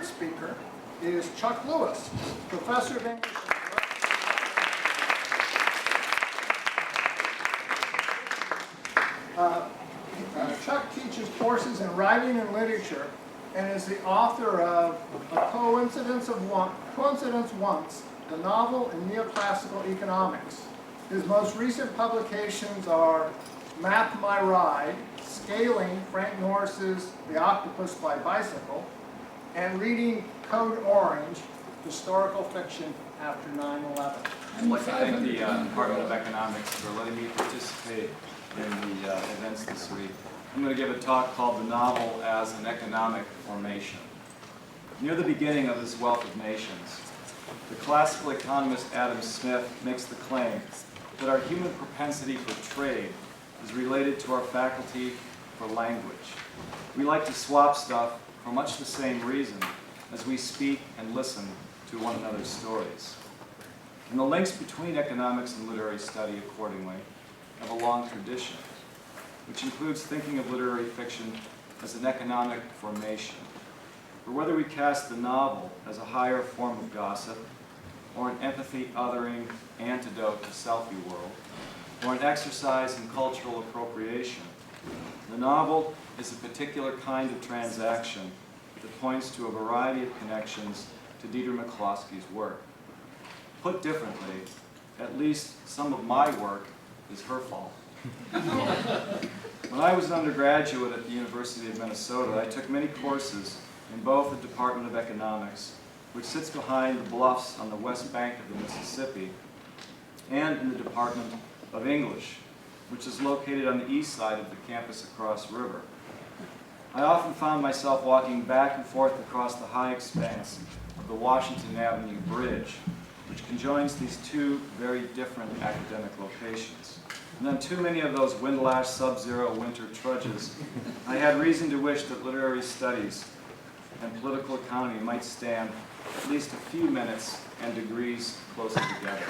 third speaker is Chuck Lewis, professor of English. Chuck teaches courses in writing and literature and is the author of A Coincidence Once, the novel in neoclassical economics. His most recent publications are Map My Ride, Scaling Frank Norris's The Octopus by Bicycle, and Reading Code Orange, Historical Fiction After 9/11. I'd like to thank the Department of Economics for letting me participate in the events this week. I'm going to give a talk called The Novel as an Economic Formation. Near the beginning of this Wealth of Nations, the classical economist Adam Smith makes the claim that our human propensity for trade is related to our faculty for language. We like to swap stuff for much the same reason as we speak and listen to one another's stories. And the links between economics and literary study, accordingly, have a long tradition, which includes thinking of literary fiction as an economic formation, or whether we cast the novel as a higher form of gossip, or an empathy-othering antidote to selfie world, or an exercise in cultural appropriation. The novel is a particular kind of transaction that points to a variety of connections to Deirdre McCloskey's work. Put differently, at least some of my work is her fault. When I was an undergraduate at the University of Minnesota, I took many courses in both the Department of Economics, which sits behind the bluffs on the west bank of the Mississippi, and in the Department of English, which is located on the east side of the campus across the river. I often found myself walking back and forth across the high expanse of the Washington Avenue Bridge, which conjoins these two very different academic locations. And on too many of those windlash sub-zero winter trudges, I had reason to wish that literary studies and political economy might stand at least a few minutes and degrees closer together.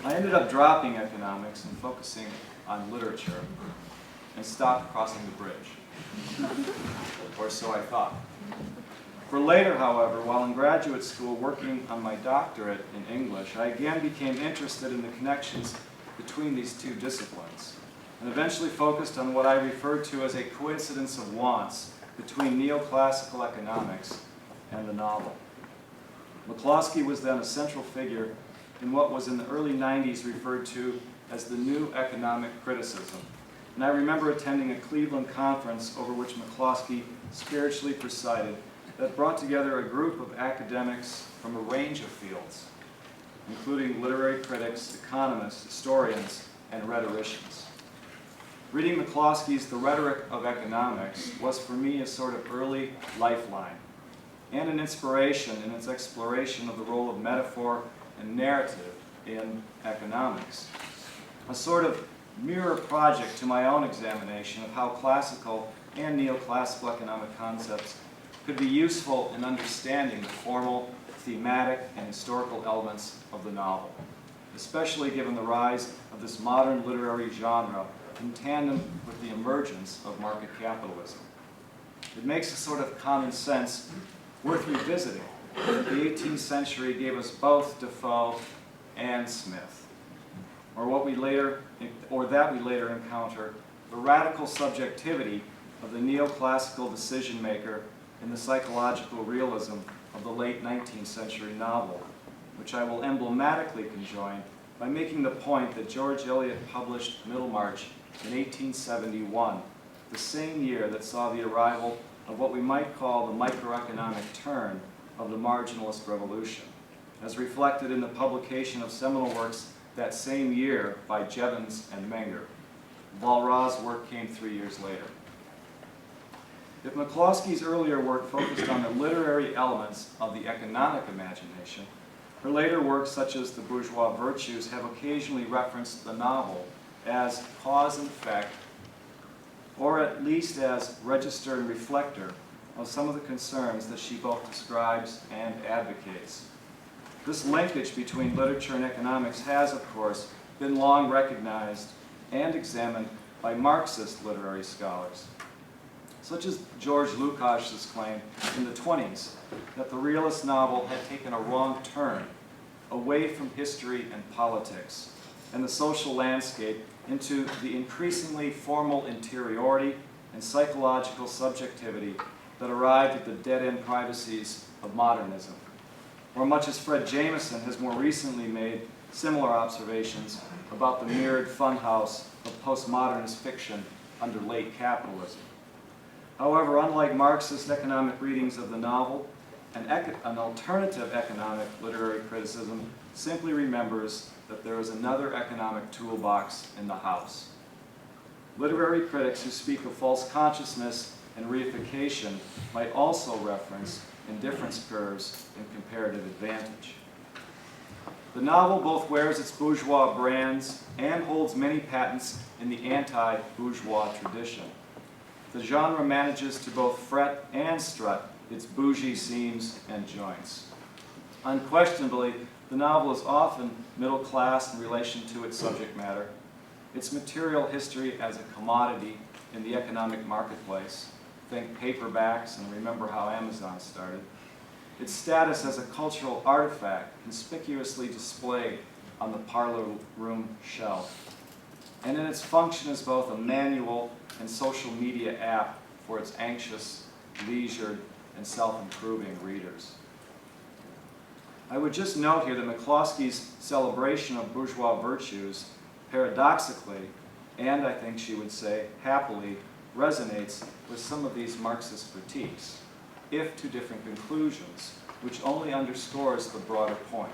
I ended up dropping economics and focusing on literature and stopped crossing the bridge. Or so I thought. For later, however, while in graduate school working on my doctorate in English, I again became interested in the connections between these two disciplines, and eventually focused on what I referred to as a coincidence of wants between neoclassical economics and the novel. McCloskey was then a central figure in what was in the early 90s referred to as the new economic criticism. And I remember attending a Cleveland conference over which McCloskey spiritually presided that brought together a group of academics from a range of fields, including literary critics, economists, historians, and rhetoricians. Reading McCloskey's The Rhetoric of Economics was for me a sort of early lifeline and an inspiration in its exploration of the role of metaphor and narrative in economics. A sort of mirror project to my own examination of how classical and neoclassical economic concepts could be useful in understanding the formal, thematic, and historical elements of the novel, especially given the rise of this modern literary genre in tandem with the emergence of market capitalism. It makes a sort of common sense worth revisiting that the 18th century gave us both Defoe and Smith, or that we later encounter the radical subjectivity of the neoclassical decision maker in the psychological realism of the late 19th century novel, which I will emblematically conjoin by making the point that George Eliot published Middlemarch in 1871, the same year that saw the arrival of what we might call the microeconomic turn of the marginalist revolution, as reflected in the publication of seminal works that same year by Jevons and Menger. Walras' work came 3 years later. If McCloskey's earlier work focused on the literary elements of the economic imagination, her later works, such as The Bourgeois Virtues, have occasionally referenced the novel as cause and effect, or at least as register and reflector of some of the concerns that she both describes and advocates. This linkage between literature and economics has, of course, been long recognized and examined by Marxist literary scholars, such as George Lukács's claim in the 20s that the realist novel had taken a wrong turn away from history and politics and the social landscape into the increasingly formal interiority and psychological subjectivity that arrived at the dead-end privacies of modernism. Or much as Fred Jameson has more recently made similar observations about the mirrored funhouse of postmodernist fiction under late capitalism. However, unlike Marxist economic readings of the novel, an alternative economic literary criticism simply remembers that there is another economic toolbox in the house. Literary critics who speak of false consciousness and reification might also reference indifference curves and comparative advantage. The novel both wears its bourgeois brands and holds many patents in the anti-bourgeois tradition. The genre manages to both fret and strut its bougie seams and joints. Unquestionably, the novel is often middle class in relation to its subject matter, its material history as a commodity in the economic marketplace, think paperbacks and remember how Amazon started, its status as a cultural artifact conspicuously displayed on the parlor room shelf, and in its function as both a manual and social media app for its anxious, leisured, and self-improving readers. I would just note here that McCloskey's celebration of bourgeois virtues paradoxically, and I think she would say happily, resonates with some of these Marxist critiques, if to different conclusions, which only underscores the broader point.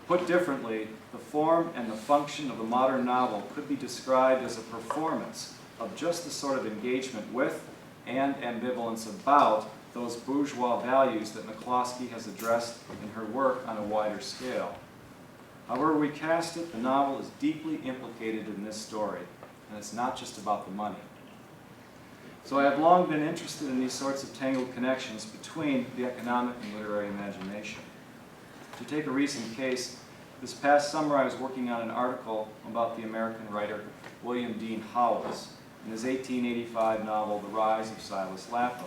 Put differently, the form and the function of the modern novel could be described as a performance of just the sort of engagement with and ambivalence about those bourgeois values that McCloskey has addressed in her work on a wider scale. However we cast it, the novel is deeply implicated in this story, and it's not just about the money. So I have long been interested in these sorts of tangled connections between the economic and literary imagination. To take a recent case, this past summer I was working on an article about the American writer William Dean Howells in his 1885 novel, The Rise of Silas Lapham,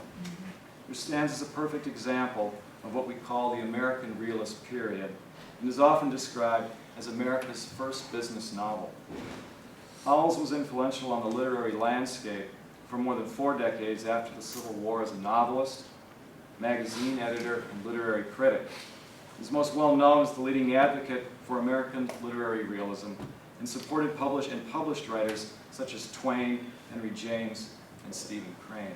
which stands as a perfect example of what we call the American realist period and is often described as America's first business novel. Howells was influential on the literary landscape for more than 4 decades after the Civil War as a novelist, magazine editor, and literary critic. He's most well known as the leading advocate for American literary realism and supported published writers such as Twain, Henry James, and Stephen Crane.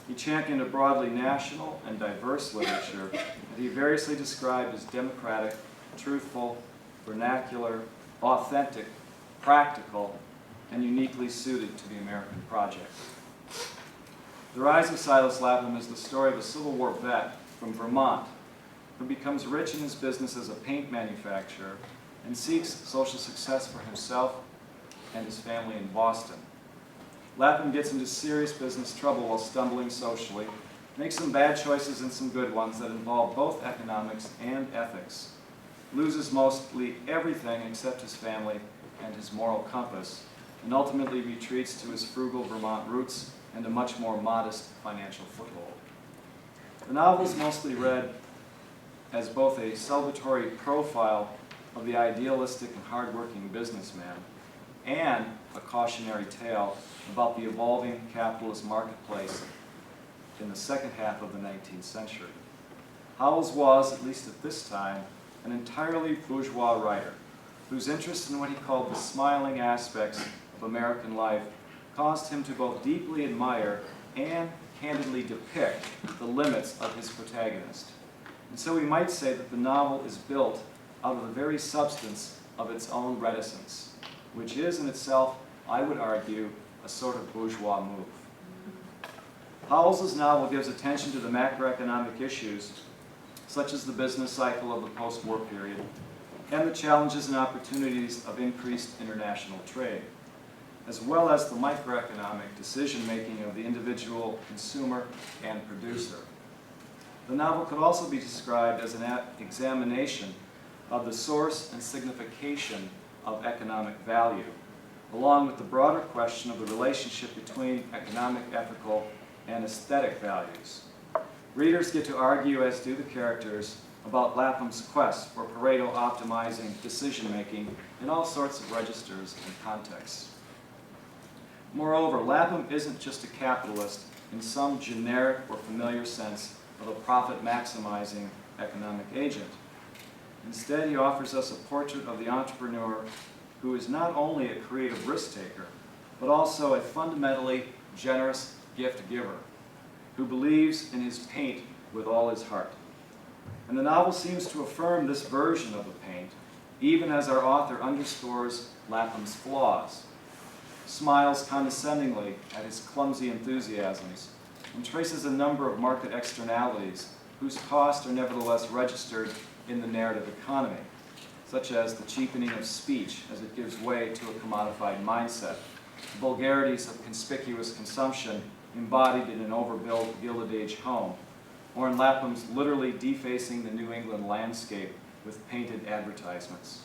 He championed a broadly national and diverse literature that he variously described as democratic, truthful, vernacular, authentic, practical, and uniquely suited to the American project. The Rise of Silas Lapham is the story of a Civil War vet from Vermont who becomes rich in his business as a paint manufacturer and seeks social success for himself and his family in Boston. Lapham gets into serious business trouble while stumbling socially, makes some bad choices and some good ones that involve both economics and ethics, loses mostly everything except his family and his moral compass, and ultimately retreats to his frugal Vermont roots and a much more modest financial foothold. The novel is mostly read as both a celebratory profile of the idealistic and hardworking businessman and a cautionary tale about the evolving capitalist marketplace in the second half of the 19th century. Howells was, at least at this time, an entirely bourgeois writer whose interest in what he called the smiling aspects of American life caused him to both deeply admire and candidly depict the limits of his protagonist. And so we might say that the novel is built out of the very substance of its own reticence, which is in itself, I would argue, a sort of bourgeois move. Howells' novel gives attention to the macroeconomic issues, such as the business cycle of the post-war period, and the challenges and opportunities of increased international trade, as well as the microeconomic decision-making of the individual consumer and producer. The novel could also be described as an examination of the source and signification of economic value, along with the broader question of the relationship between economic, ethical, and aesthetic values. Readers get to argue, as do the characters, about Lapham's quest for Pareto-optimizing decision-making in all sorts of registers and contexts. Moreover, Lapham isn't just a capitalist in some generic or familiar sense of a profit-maximizing economic agent. Instead, he offers us a portrait of the entrepreneur who is not only a creative risk-taker, but also a fundamentally generous gift-giver, who believes in his paint with all his heart. And the novel seems to affirm this version of the paint, even as our author underscores Lapham's flaws, smiles condescendingly at his clumsy enthusiasms, and traces a number of market externalities whose costs are nevertheless registered in the narrative economy, such as the cheapening of speech as it gives way to a commodified mindset, the vulgarities of conspicuous consumption embodied in an overbuilt Gilded Age home, or in Lapham's literally defacing the New England landscape with painted advertisements.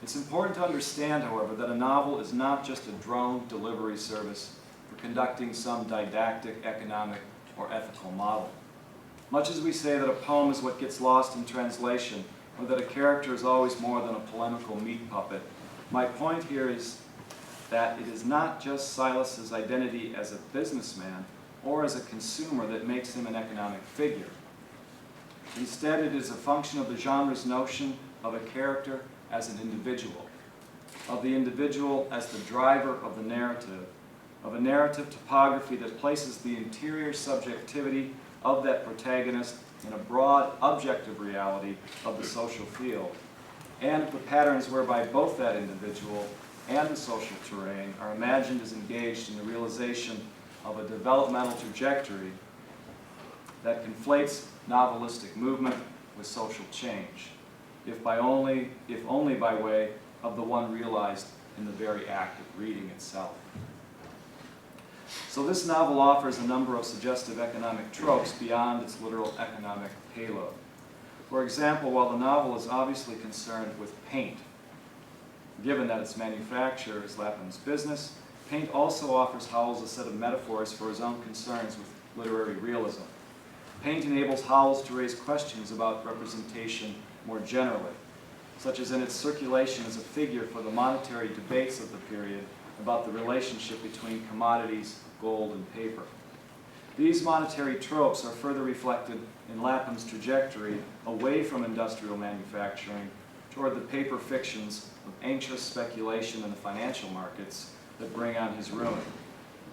It's important to understand, however, that a novel is not just a drone delivery service for conducting some didactic, economic, or ethical model. Much as we say that a poem is what gets lost in translation, or that a character is always more than a polemical meat puppet, my point here is that it is not just Silas's identity as a businessman or as a consumer that makes him an economic figure. Instead, it is a function of the genre's notion of a character as an individual, of the individual as the driver of the narrative, of a narrative topography that places the interior subjectivity of that protagonist in a broad, objective reality of the social field, and of the patterns whereby both that individual and the social terrain are imagined as engaged in the realization of a developmental trajectory that conflates novelistic movement with social change, if only by way of the one realized in the very act of reading itself. So this novel offers a number of suggestive economic tropes beyond its literal economic payload. For example, while the novel is obviously concerned with paint, given that its manufacture is Lapham's business, paint also offers Howells a set of metaphors for his own concerns with literary realism. Paint enables Howells to raise questions about representation more generally, such as in its circulation as a figure for the monetary debates of the period about the relationship between commodities, gold, and paper. These monetary tropes are further reflected in Lapham's trajectory away from industrial manufacturing toward the paper fictions of anxious speculation in the financial markets that bring on his ruin.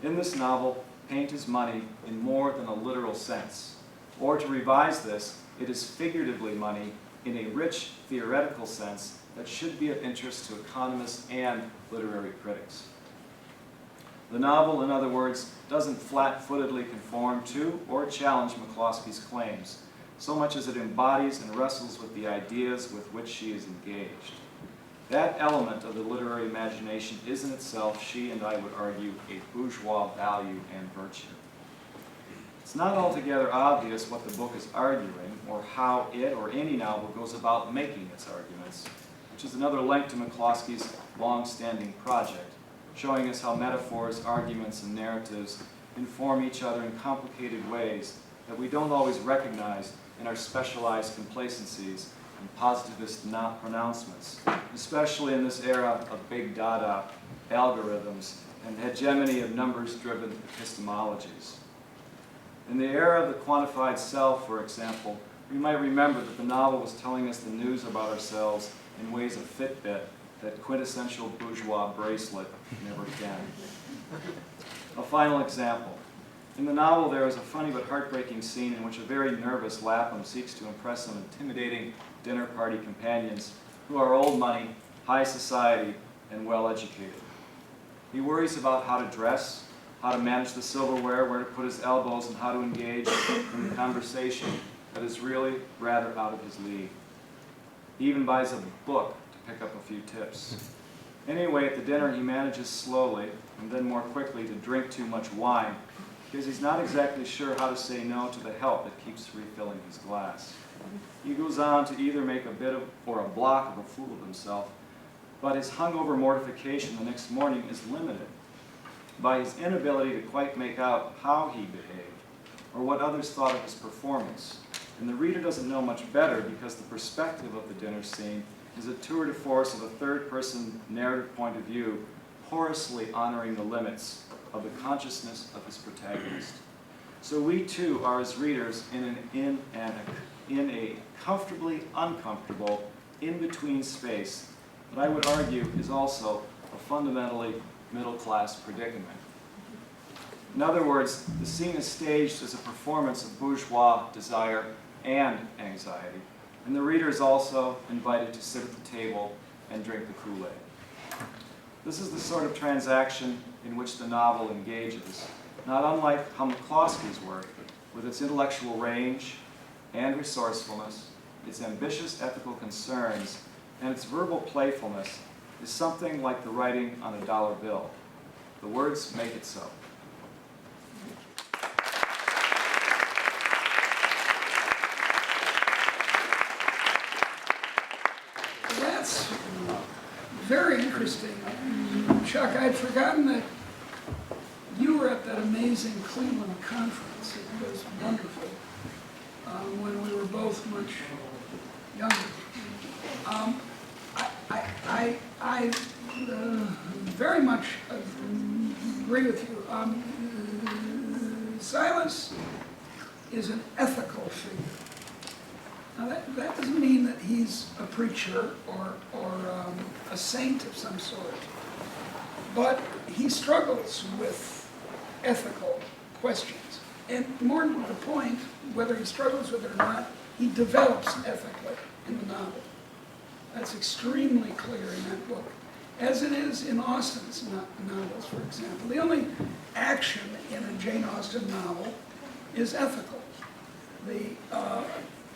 In this novel, paint is money in more than a literal sense. Or to revise this, it is figuratively money in a rich theoretical sense that should be of interest to economists and literary critics. The novel, in other words, doesn't flat-footedly conform to or challenge McCloskey's claims, so much as it embodies and wrestles with the ideas with which she is engaged. That element of the literary imagination is in itself, she and I would argue, a bourgeois value and virtue. It's not altogether obvious what the book is arguing, or how it or any novel goes about making its arguments, which is another link to McCloskey's long-standing project, showing us how metaphors, arguments, and narratives inform each other in complicated ways that we don't always recognize in our specialized complacencies and positivist pronouncements, especially in this era of big data, algorithms, and hegemony of numbers-driven epistemologies. In the era of the quantified self, for example, we might remember that the novel was telling us the news about ourselves in ways of Fitbit that quintessential bourgeois bracelet never can. A final example. In the novel, there is a funny but heartbreaking scene in which a very nervous Lapham seeks to impress some intimidating dinner party companions who are old money, high society, and well-educated. He worries about how to dress, how to manage the silverware, where to put his elbows, and how to engage in the conversation that is really rather out of his league. He even buys a book to pick up a few tips. Anyway, at the dinner, he manages slowly, and then more quickly, to drink too much wine, because he's not exactly sure how to say no to the help that keeps refilling his glass. He goes on to either make a bit of, or a block of a fool of himself, but his hungover mortification the next morning is limited by his inability to quite make out how he behaved or what others thought of his performance. And the reader doesn't know much better because the perspective of the dinner scene is a tour de force of a third-person narrative point of view, porously honoring the limits of the consciousness of his protagonist. So we too are, as readers, in a comfortably uncomfortable, in-between space that I would argue is also a fundamentally middle-class predicament. In other words, the scene is staged as a performance of bourgeois desire and anxiety, and the reader is also invited to sit at the table and drink the Kool-Aid. This is the sort of transaction in which the novel engages, not unlike McCloskey's work, with its intellectual range and resourcefulness, its ambitious ethical concerns, and its verbal playfulness is something like the writing on a dollar bill. The words make it so. That's very interesting. Chuck, I'd forgotten that you were at that amazing Cleveland conference. It was wonderful when we were both much younger. I very much agree with you. Silas is an ethical figure. Now that doesn't mean that he's a preacher or a saint of some sort, but he struggles with ethical questions. And more to the point, whether he struggles with it or not, he develops ethically in the novel. That's extremely clear in that book, as it is in Austen's novels, for example. The only action in a Jane Austen novel is ethical.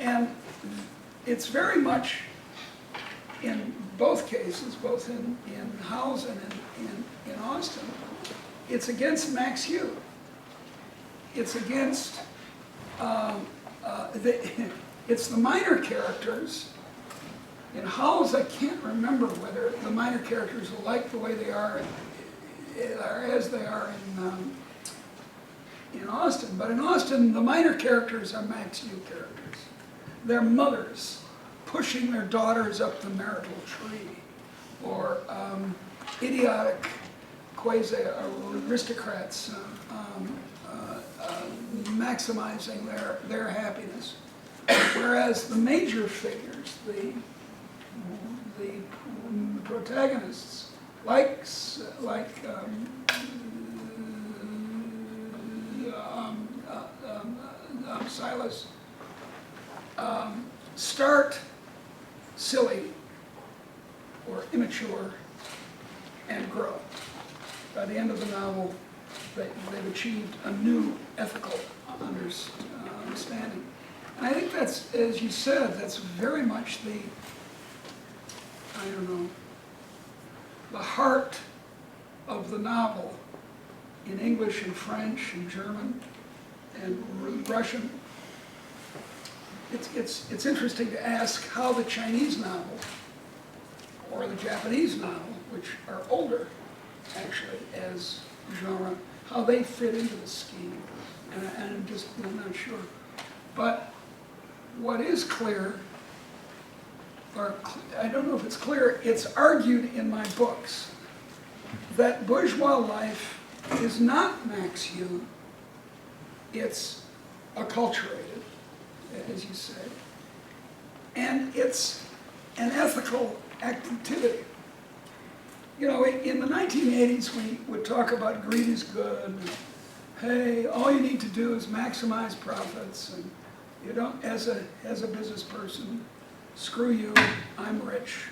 And it's very much, in both cases, both in Howells and in Austen, it's against Max Hugh. It's against, it's the minor characters. In Howells, I can't remember whether the minor characters are like the way they are as they are in Austen. But in Austen, the minor characters are Max Hugh characters. They're mothers pushing their daughters up the marital tree, or idiotic quasi-aristocrats maximizing their happiness. Whereas the major figures, the protagonists, like Silas, start silly or immature and grow. By the end of the novel, they've achieved a new ethical understanding. And I think that's, as you said, that's very much the heart of the novel in English and French and German and Russian. It's interesting to ask how the Chinese novel or the Japanese novel, which are older actually as genre, how they fit into the scheme. And I'm not sure. But what is clear, or I don't know if it's clear, it's argued in my books that bourgeois life is not Max Hugh, it's acculturated, as you say, and it's an ethical activity. You know, in the 1980s, we would talk about greed is good. Hey, all you need to do is maximize profits, and you don't, as a business person, screw you, I'm rich.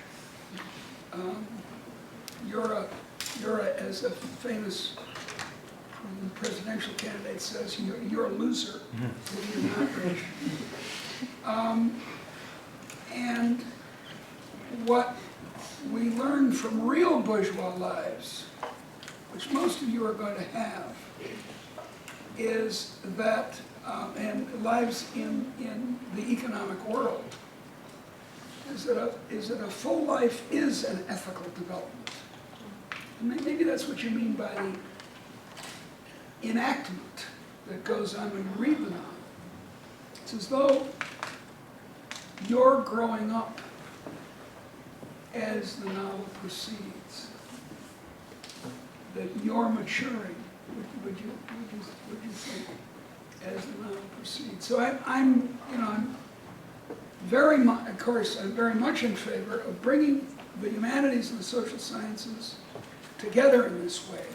As a famous presidential candidate says, you're a loser if you're not rich. And what we learn from real bourgeois lives, which most of you are going to have, is that, and lives in the economic world, is that a full life is an ethical development. And maybe that's what you mean by the enactment that goes on when you read the novel. It's as though you're growing up as the novel proceeds, that you're maturing, would you think, as the novel proceeds. So I'm very much, of course, I'm very much in favor of bringing the humanities and the social sciences together in this way,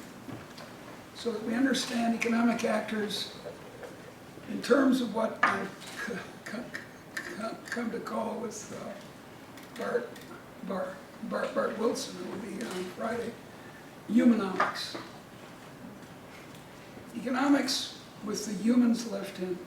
so that we understand economic actors in terms of what I've come to call with Bart Wilson, who will be on Friday, humanomics. Economics with the humans left in.